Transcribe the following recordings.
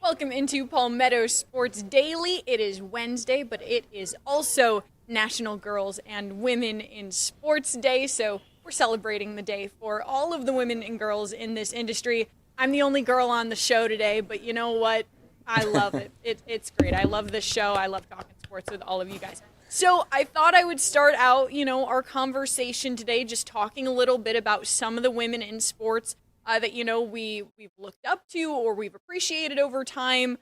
Welcome into Palmetto Sports Daily. It is Wednesday, but it is also National Girls and Women in Sports Day, so we're celebrating the day for all of the women and girls in this industry. I'm the only girl on the show today, but you know what? I love it. It's great. I love this show. I love talking sports with all of you guys. So I thought I would start out, our conversation today just talking a little bit about some of the women in sports that, we've looked up to or we've appreciated over time.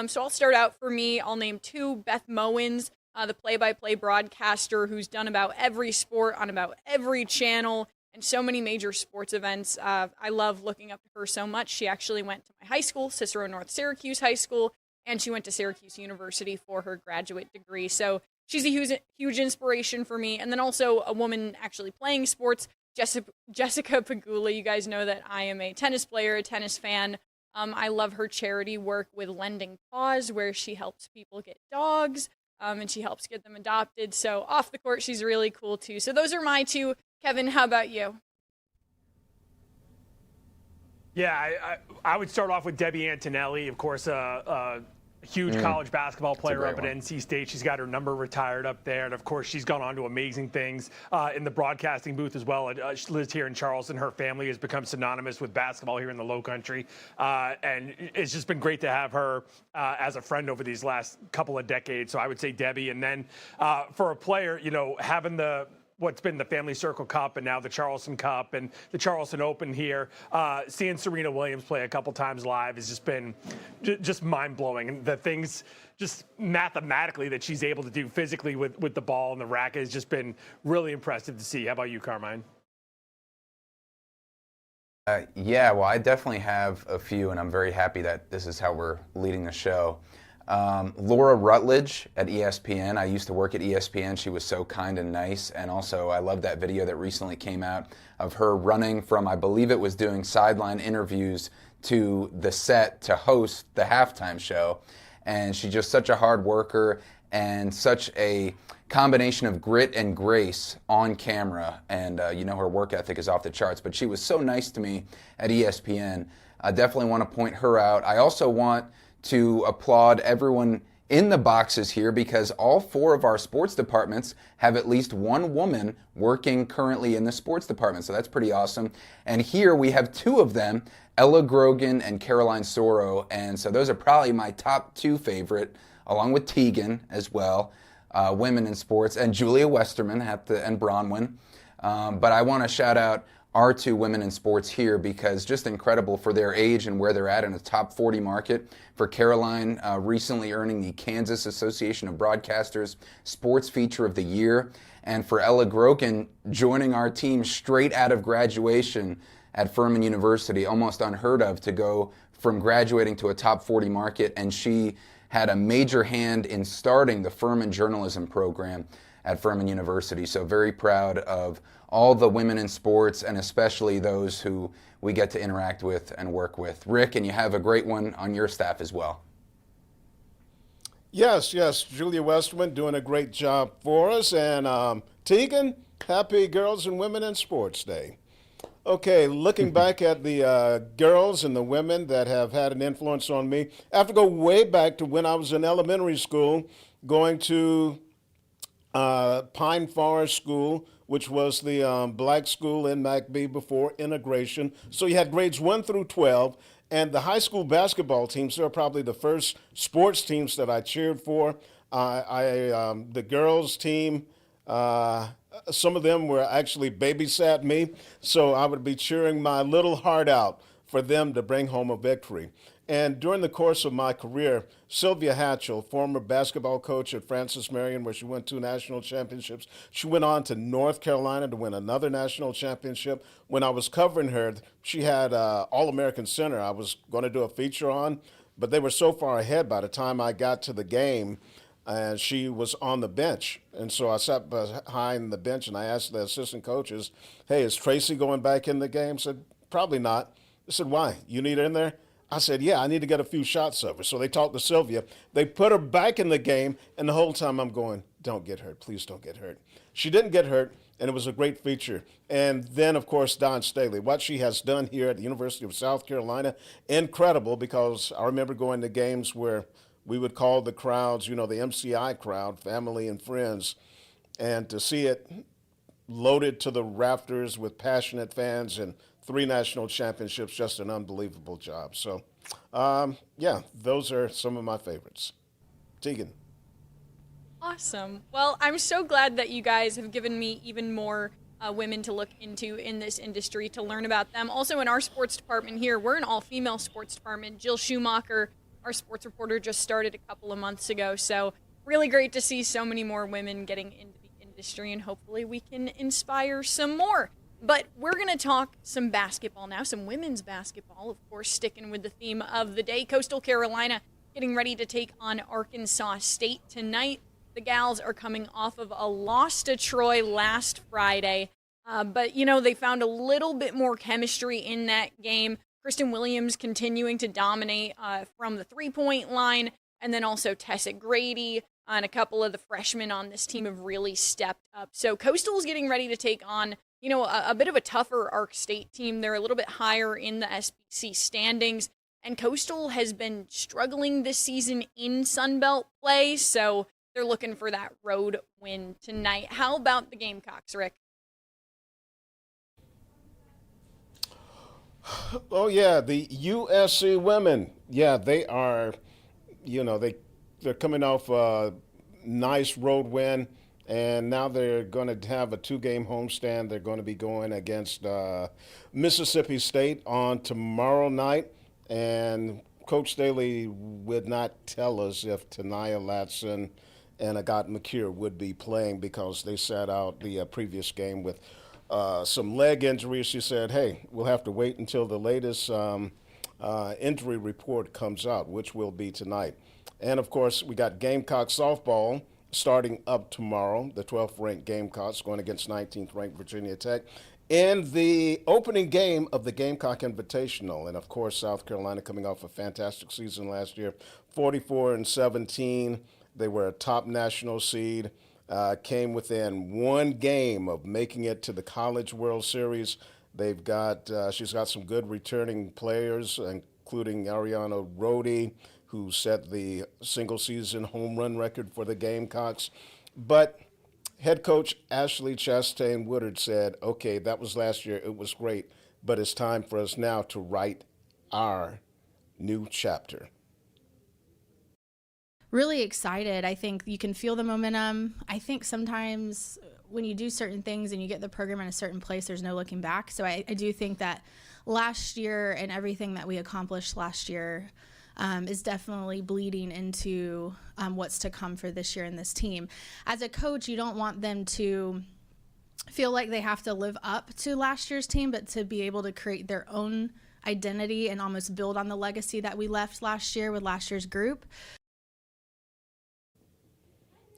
So I'll start out for me. I'll name two. Beth Mowins, the play-by-play broadcaster who's done about every sport on about every channel and so many major sports events. I love looking up to her so much. She actually went to my high school, Cicero North Syracuse High School, and she went to Syracuse University for her graduate degree. So she's a huge inspiration for me. And then also a woman actually playing sports, Jessica Pegula. You guys know that I am a tennis player, a tennis fan. I love her charity work with Lending Paws, where she helps people get dogs, and she helps get them adopted. So off the court, she's really cool too. So those are my two. Kevin, how about you? Yeah, I would start off with Debbie Antonelli, of course, huge college basketball player up at NC State. She's got her number retired up there. And, of course, she's gone on to amazing things in the broadcasting booth as well. She lives here in Charleston. Her family has become synonymous with basketball here in the Low Country. And it's just been great to have her as a friend over these last couple of decades. So I would say Debbie. And then for a player, having what's been the Family Circle Cup and now the Charleston Cup and the Charleston Open here, seeing Serena Williams play a couple times live has just been just mind-blowing. And the things just mathematically that she's able to do physically with the ball and the racket has just been really impressive to see. How about you, Carmine? Yeah, well, I definitely have a few, and I'm very happy that this is how we're leading the show. Laura Rutledge at ESPN. I used to work at ESPN. She was so kind and nice. And also, I love that video that recently came out of her running from, I believe it was doing sideline interviews to the set to host the halftime show. And she's just such a hard worker and such a combination of grit and grace on camera. And, her work ethic is off the charts. But she was so nice to me at ESPN. I definitely want to point her out. I also want to applaud everyone in the boxes here because all four of our sports departments have at least one woman working currently in the sports department, so that's pretty awesome. And here we have two of them, Ella Grogan and Caroline Soro, and so those are probably my top two favorite, along with Teagan as well, women in sports, and Julia Westerman and Bronwyn. But I want to shout out our two women in sports here because just incredible for their age and where they're at in the top 40 market. For Caroline, recently earning the Kansas Association of Broadcasters Sports Feature of the Year. And for Ella Grogan, joining our team straight out of graduation at Furman University, almost unheard of to go from graduating to a top 40 market. And she had a major hand in starting the Furman journalism program at Furman University. So very proud of all the women in sports and especially those who we get to interact with and work with. Rick, and you have a great one on your staff as well. Yes, Julia Westerman doing a great job for us. And Teagan, happy Girls and Women in Sports Day. Okay, looking back at the girls and the women that have had an influence on me, I have to go way back to when I was in elementary school, going to Pine Forest School, which was the black school in McBee before integration. So you had grades 1 through 12, and the high school basketball teams, they were probably the first sports teams that I cheered for. The girls team, some of them were actually babysat me, so I would be cheering my little heart out for them to bring home a victory. And during the course of my career, Sylvia Hatchell, former basketball coach at Francis Marion, where she won 2 national championships, she went on to North Carolina to win another national championship. When I was covering her, she had All-American Center I was going to do a feature on, but they were so far ahead by the time I got to the game, and she was on the bench. And so I sat behind the bench, and I asked the assistant coaches, hey, is Tracy going back in the game? I said, probably not. I said, why? You need her in there? I said, yeah, I need to get a few shots of her. So they talked to Sylvia. They put her back in the game, and the whole time I'm going, don't get hurt. Please don't get hurt. She didn't get hurt, and it was a great feature. And then, of course, Dawn Staley. What she has done here at the University of South Carolina, incredible, because I remember going to games where we would call the crowds, the MCI crowd, family and friends, and to see it loaded to the rafters with passionate fans and 3 national championships, just an unbelievable job. So, yeah, those are some of my favorites. Teagan. Awesome. Well, I'm so glad that you guys have given me even more women to look into in this industry, to learn about them. Also, in our sports department here, we're an all-female sports department. Jill Schumacher, our sports reporter, just started a couple of months ago. So really great to see so many more women getting into the industry, and hopefully we can inspire some more. But we're going to talk some basketball now, some women's basketball, of course, sticking with the theme of the day. Coastal Carolina getting ready to take on Arkansas State tonight. The gals are coming off of a loss to Troy last Friday. But, they found a little bit more chemistry in that game. Kristen Williams continuing to dominate from the three-point line. And then also Tessa Grady and a couple of the freshmen on this team have really stepped up. So Coastal is getting ready to take on, a bit of a tougher Ark State team. They're a little bit higher in the SBC standings. And Coastal has been struggling this season in Sunbelt play. So they're looking for that road win tonight. How about the Gamecocks, Rick? Oh, yeah, the USC women. Yeah, they are, they're coming off a nice road win, and now they're going to have a 2-game homestand. They're going to be going against Mississippi State on tomorrow night, and Coach Staley would not tell us if Tania Latson and Agat McCure would be playing because they sat out the previous game with some leg injuries. She said, hey, we'll have to wait until the latest injury report comes out, which will be tonight. And, of course, we got Gamecock softball starting up tomorrow, the 12th-ranked Gamecocks going against 19th-ranked Virginia Tech in the opening game of the Gamecock Invitational. And, of course, South Carolina coming off a fantastic season last year, 44-17. They were a top national seed, came within 1 game of making it to the College World Series. They've got, she's got some good returning players, including Ariana Rhodey, who set the single-season home run record for the Gamecocks. But head coach Ashley Chastain Woodard said, okay, that was last year. It was great, but it's time for us now to write our new chapter. Really excited. I think you can feel the momentum. I think sometimes when you do certain things and you get the program in a certain place, there's no looking back. So I do think that last year and everything that we accomplished last year is definitely bleeding into what's to come for this year in this team. As a coach, you don't want them to feel like they have to live up to last year's team, but to be able to create their own identity and almost build on the legacy that we left last year with last year's group.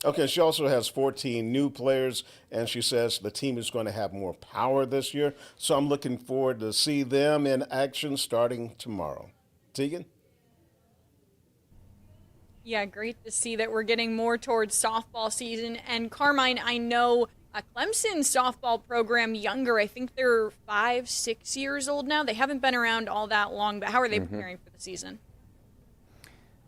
Okay, she also has 14 new players, and she says the team is going to have more power this year. So I'm looking forward to see them in action starting tomorrow. Teagan? Yeah, great to see that we're getting more towards softball season. And Carmine, I know a Clemson softball program younger. I think they're 5, 6 years old now. They haven't been around all that long, but how are they preparing for the season?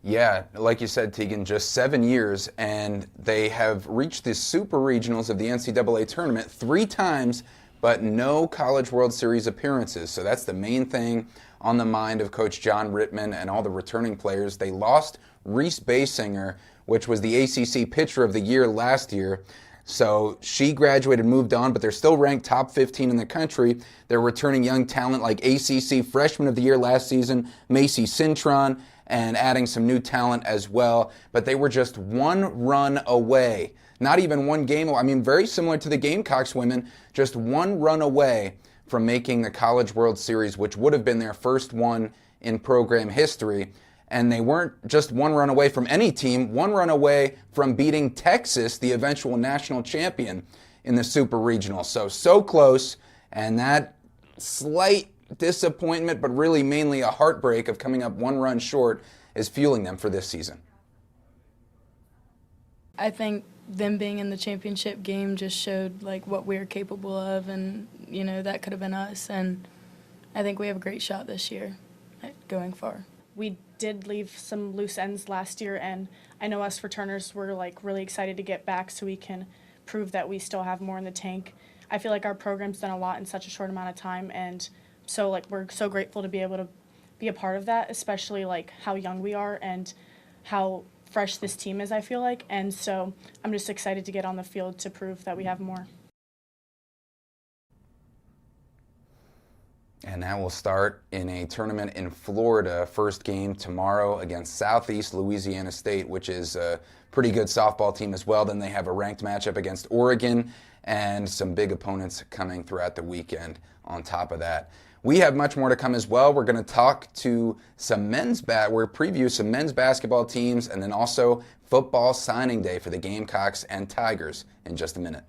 Yeah, like you said, Teagan, just 7 years, and they have reached the super regionals of the NCAA tournament 3 times, but no College World Series appearances. So that's the main thing on the mind of Coach John Rittman and all the returning players. They lost Reese Basinger, which was the ACC Pitcher of the Year last year. So she graduated, moved on, but they're still ranked top 15 in the country. They're returning young talent like ACC Freshman of the Year last season, Macy Cintron, and adding some new talent as well. But they were just 1 run away. Not even 1 game away. I mean, very similar to the Gamecocks women, just 1 run away from making the College World Series, which would have been their first one in program history. And they weren't just 1 run away from any team, 1 run away from beating Texas, the eventual national champion in the Super Regional. So close, and that slight disappointment, but really mainly a heartbreak of coming up 1 run short, is fueling them for this season. I think them being in the championship game just showed like what we're capable of, and that could have been us. And I think we have a great shot this year at going far. We did leave some loose ends last year, and I know us returners were like really excited to get back so we can prove that we still have more in the tank. I feel like our program's done a lot in such a short amount of time, and so like we're so grateful to be able to be a part of that, especially like how young we are and how fresh this team is, I feel like. And so I'm just excited to get on the field to prove that we have more. And that will start in a tournament in Florida. First game tomorrow against Southeast Louisiana State, which is a pretty good softball team as well. Then they have a ranked matchup against Oregon and some big opponents coming throughout the weekend on top of that. We have much more to come as well. We're going to talk to we're preview some men's basketball teams, and then also football signing day for the Gamecocks and Tigers in just a minute.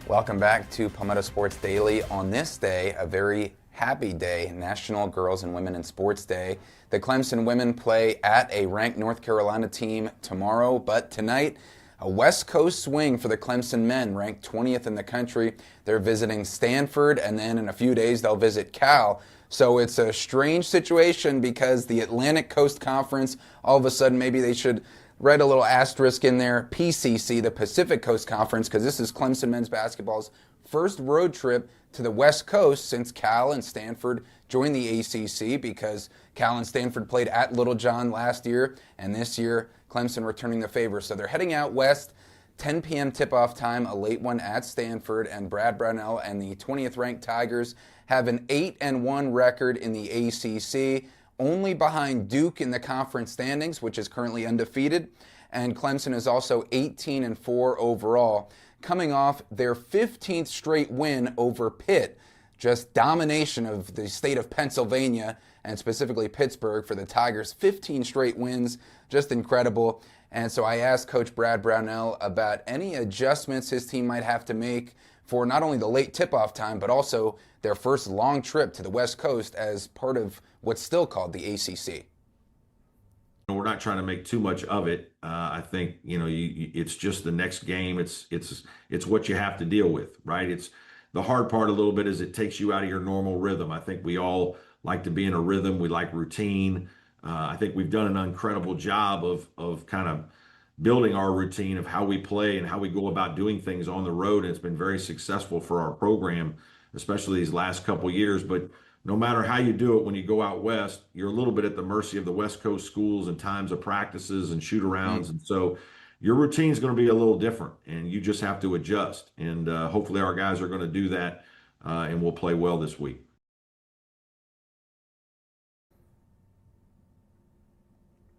Welcome back to Palmetto Sports Daily. On this day, a very happy day, National Girls and Women in Sports Day. The Clemson women play at a ranked North Carolina team tomorrow, but tonight, a West Coast swing for the Clemson men, ranked 20th in the country. They're visiting Stanford, and then in a few days they'll visit Cal. So it's a strange situation because the Atlantic Coast Conference, all of a sudden maybe they should write a little asterisk in there, PCC, the Pacific Coast Conference, because this is Clemson men's basketball's first road trip to the West Coast since Cal and Stanford joined the ACC, because Cal and Stanford played at Littlejohn last year, and this year Clemson returning the favor. So they're heading out west, 10 p.m. tip-off time, a late one at Stanford, and Brad Brownell and the 20th ranked Tigers have an 8-1 record in the ACC, only behind Duke in the conference standings, which is currently undefeated, and Clemson is also 18-4 overall, coming off their 15th straight win over Pitt. Just domination of the state of Pennsylvania, and specifically Pittsburgh, for the Tigers. 15 straight wins, just incredible. And so I asked Coach Brad Brownell about any adjustments his team might have to make for not only the late tip-off time, but also their first long trip to the West Coast as part of what's still called the ACC. We're not trying to make too much of it. I think it's just the next game. It's what you have to deal with, right? It's the hard part a little bit is it takes you out of your normal rhythm. I think we all like to be in a rhythm. We like routine. I think we've done an incredible job of kind of building our routine of how we play and how we go about doing things on the road. And it's been very successful for our program, especially these last couple of years. But no matter how you do it, when you go out west, you're a little bit at the mercy of the West Coast schools and times of practices and shoot-arounds. And so your routine is going to be a little different, and you just have to adjust. And hopefully our guys are going to do that, and we'll play well this week.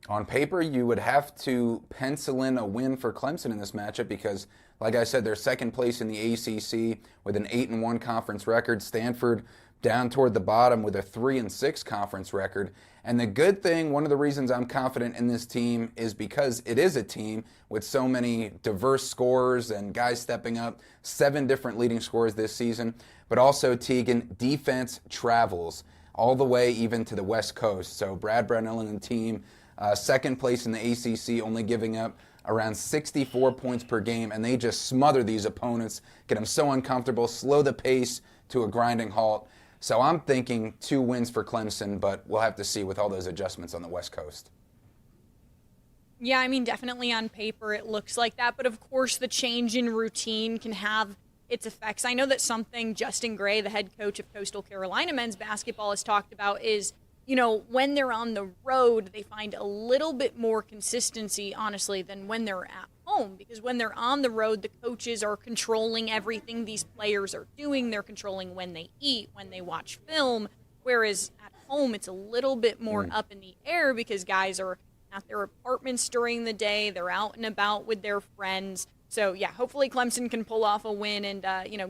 On paper, you would have to pencil in a win for Clemson in this matchup because, like I said, they're second place in the ACC with an 8-1 conference record. Stanford down toward the bottom with a 3-6 conference record. And the good thing, one of the reasons I'm confident in this team is because it is a team with so many diverse scorers and guys stepping up, 7 different leading scorers this season. But also, Teagan, defense travels all the way even to the West Coast. So Brad Brownell and the team, second place in the ACC, only giving up around 64 points per game, and they just smother these opponents, get them so uncomfortable, slow the pace to a grinding halt. So I'm thinking 2 wins for Clemson, but we'll have to see with all those adjustments on the West Coast. Yeah, I mean, definitely on paper it looks like that, but of course the change in routine can have its effects. I know that something Justin Gray, the head coach of Coastal Carolina men's basketball, has talked about is, when they're on the road, they find a little bit more consistency, honestly, than when they're at home. Because when they're on the road, the coaches are controlling everything these players are doing. They're controlling when they eat, when they watch film. Whereas at home, it's a little bit more up in the air because guys are at their apartments during the day. They're out and about with their friends. So, yeah, hopefully Clemson can pull off a win and,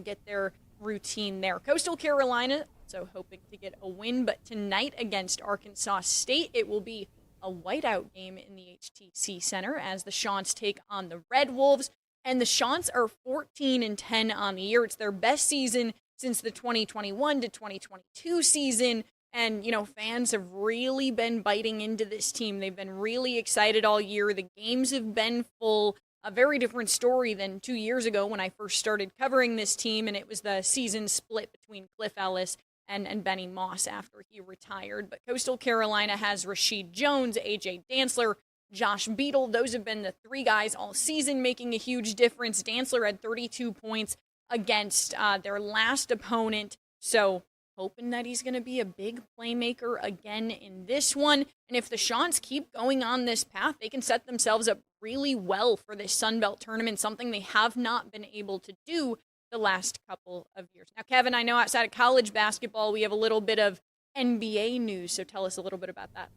get their routine there. Coastal Carolina, so hoping to get a win, but tonight against Arkansas State, it will be a whiteout game in the HTC Center as the Chants take on the Red Wolves. And the Chants are 14-10 on the year. It's their best season since the 2021 to 2022 season. And, fans have really been biting into this team. They've been really excited all year. The games have been full. A very different story than 2 years ago when I first started covering this team, and it was the season split between Cliff Ellis and Benny Moss after he retired. But Coastal Carolina has Rashid Jones, A.J. Dantzler, Josh Beadle. Those have been the three guys all season making a huge difference. Dantzler had 32 points against their last opponent. So hoping that he's going to be a big playmaker again in this one. And if the Chants keep going on this path, they can set themselves up really well for this Sun Belt tournament, something they have not been able to do the last couple of years. Now, Kevin, I know outside of college basketball, we have a little bit of NBA news, so tell us a little bit about that.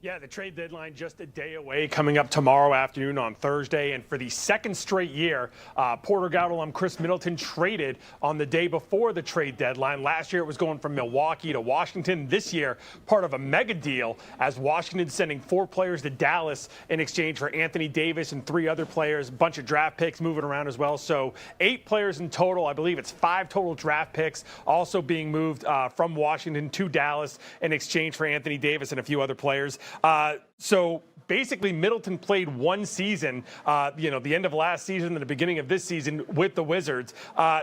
Yeah, the trade deadline just a day away, coming up tomorrow afternoon on Thursday. And for the second straight year, Porter Gaud alum Chris Middleton traded on the day before the trade deadline. Last year, it was going from Milwaukee to Washington. This year, part of a mega deal, as Washington sending 4 players to Dallas in exchange for Anthony Davis and 3 other players, a bunch of draft picks moving around as well. So 8 players in total. I believe it's 5 total draft picks also being moved from Washington to Dallas in exchange for Anthony Davis and a few other players. So basically Middleton played one season, the end of last season and the beginning of this season with the Wizards.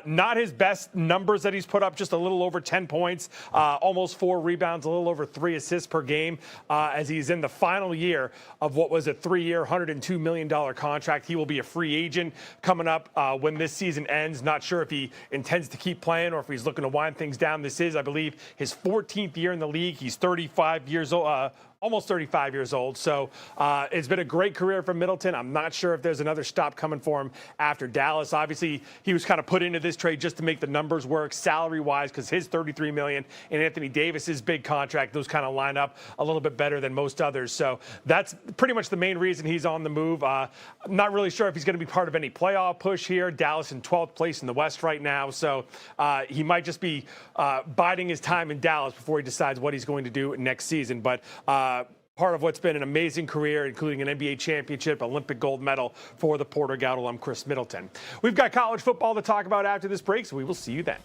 Not his best numbers that he's put up, just a little over 10 points, almost 4 rebounds, a little over 3 assists per game, as he's in the final year of what was a 3-year, $102 million contract. He will be a free agent coming up when this season ends. Not sure if he intends to keep playing or if he's looking to wind things down. This is, I believe, his 14th year in the league. He's 35 years old. Almost 35 years old. So it's been a great career for Middleton. I'm not sure if there's another stop coming for him after Dallas. Obviously, he was kind of put into this trade just to make the numbers work salary-wise, because his $33 million and Anthony Davis's big contract, those kind of line up a little bit better than most others. So that's pretty much the main reason he's on the move. I'm not really sure if he's going to be part of any playoff push here. Dallas in 12th place in the West right now. So he might just be biding his time in Dallas before he decides what he's going to do next season. But part of what's been an amazing career, including an NBA championship, Olympic gold medal for the Porter Gaud alum Chris Middleton. We've got college football to talk about after this break, so we will see you then.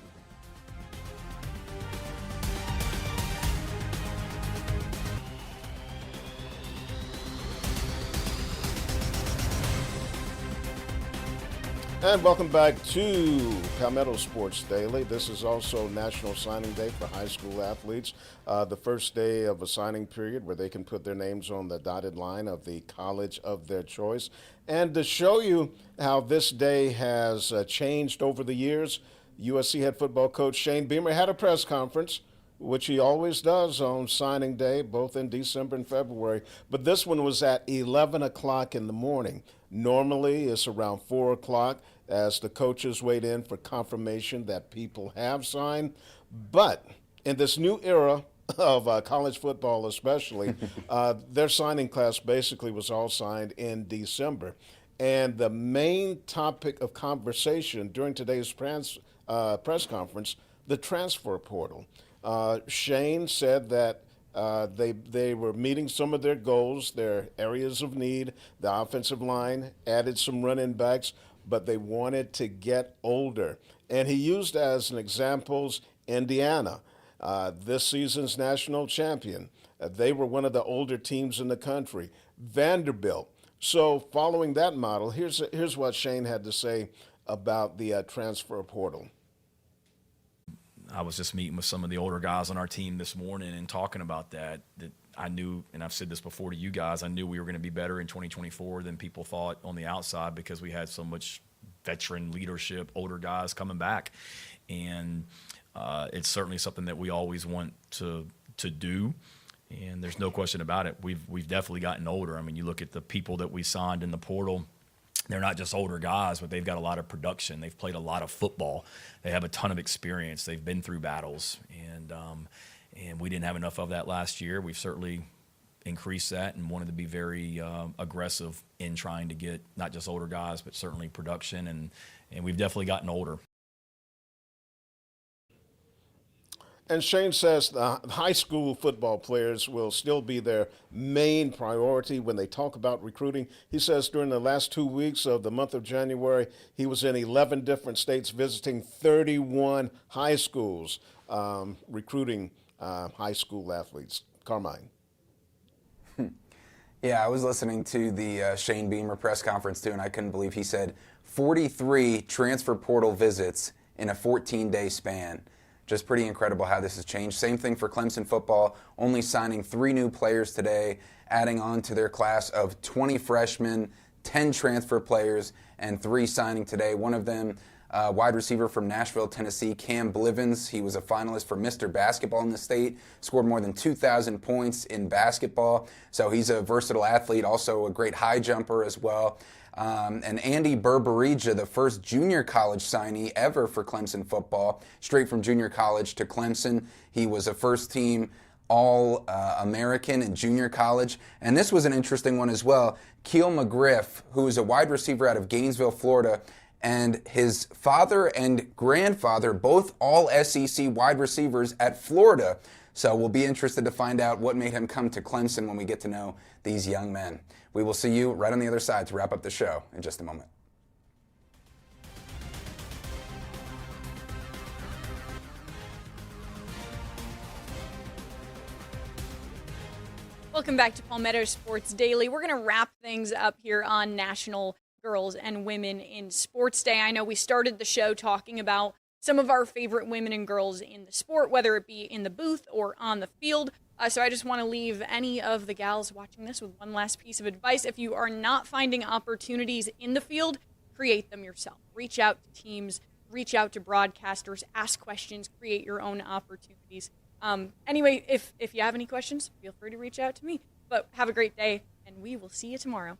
And welcome back to Palmetto Sports Daily. This is also National Signing Day for high school athletes. The first day of a signing period where they can put their names on the dotted line of the college of their choice. And to show you how this day has changed over the years, USC head football coach Shane Beamer had a press conference, which he always does on signing day, both in December and February. But this one was at 11 o'clock in the morning. Normally, it's around 4 o'clock as the coaches wait in for confirmation that people have signed. But in this new era of college football especially, their signing class basically was all signed in December. And the main topic of conversation during today's press conference, the transfer portal. Shane said that they were meeting some of their goals, their areas of need. The offensive line added some running backs, but they wanted to get older. And he used as an example Indiana, this season's national champion. They were one of the older teams in the country. Vanderbilt. So following that model, here's what Shane had to say about the transfer portal. I was just meeting with some of the older guys on our team this morning and talking about that I knew, and I've said this before to you guys, I knew we were going to be better in 2024 than people thought on the outside because we had so much veteran leadership, older guys coming back. And it's certainly something that we always want to do. And there's no question about it. We've definitely gotten older. I mean, you look at the people that we signed in the portal, they're not just older guys, but they've got a lot of production. They've played a lot of football. They have a ton of experience. They've been through battles. And we didn't have enough of that last year. We've certainly increased that and wanted to be very aggressive in trying to get not just older guys, but certainly production. And we've definitely gotten older. And Shane says the high school football players will still be their main priority when they talk about recruiting. He says during the last 2 weeks of the month of January, he was in 11 different states visiting 31 high schools, recruiting high school athletes. Carmine. Yeah, I was listening to the Shane Beamer press conference too, and I couldn't believe he said 43 transfer portal visits in a 14-day span. Just pretty incredible how this has changed. Same thing for Clemson football, only signing 3 new players today, adding on to their class of 20 freshmen, 10 transfer players, and 3 signing today. One of them, wide receiver from Nashville, Tennessee, Cam Blivens. He was a finalist for Mr. Basketball in the state, scored more than 2,000 points in basketball. So he's a versatile athlete, also a great high jumper as well. And Andy Berberija, the first junior college signee ever for Clemson football, straight from junior college to Clemson. He was a first-team All-American in junior college. And this was an interesting one as well. Keel McGriff, who is a wide receiver out of Gainesville, Florida, and his father and grandfather, both all SEC wide receivers at Florida. So we'll be interested to find out what made him come to Clemson when we get to know these young men. We will see you right on the other side to wrap up the show in just a moment. Welcome back to Palmetto Sports Daily. We're going to wrap things up here on National Girls and Women in Sports Day. I know we started the show talking about some of our favorite women and girls in the sport, whether it be in the booth or on the field. So I just want to leave any of the gals watching this with one last piece of advice. If you are not finding opportunities in the field, create them yourself. Reach out to teams, reach out to broadcasters, ask questions, create your own opportunities. Anyway, if you have any questions, feel free to reach out to me. But have a great day, and we will see you tomorrow.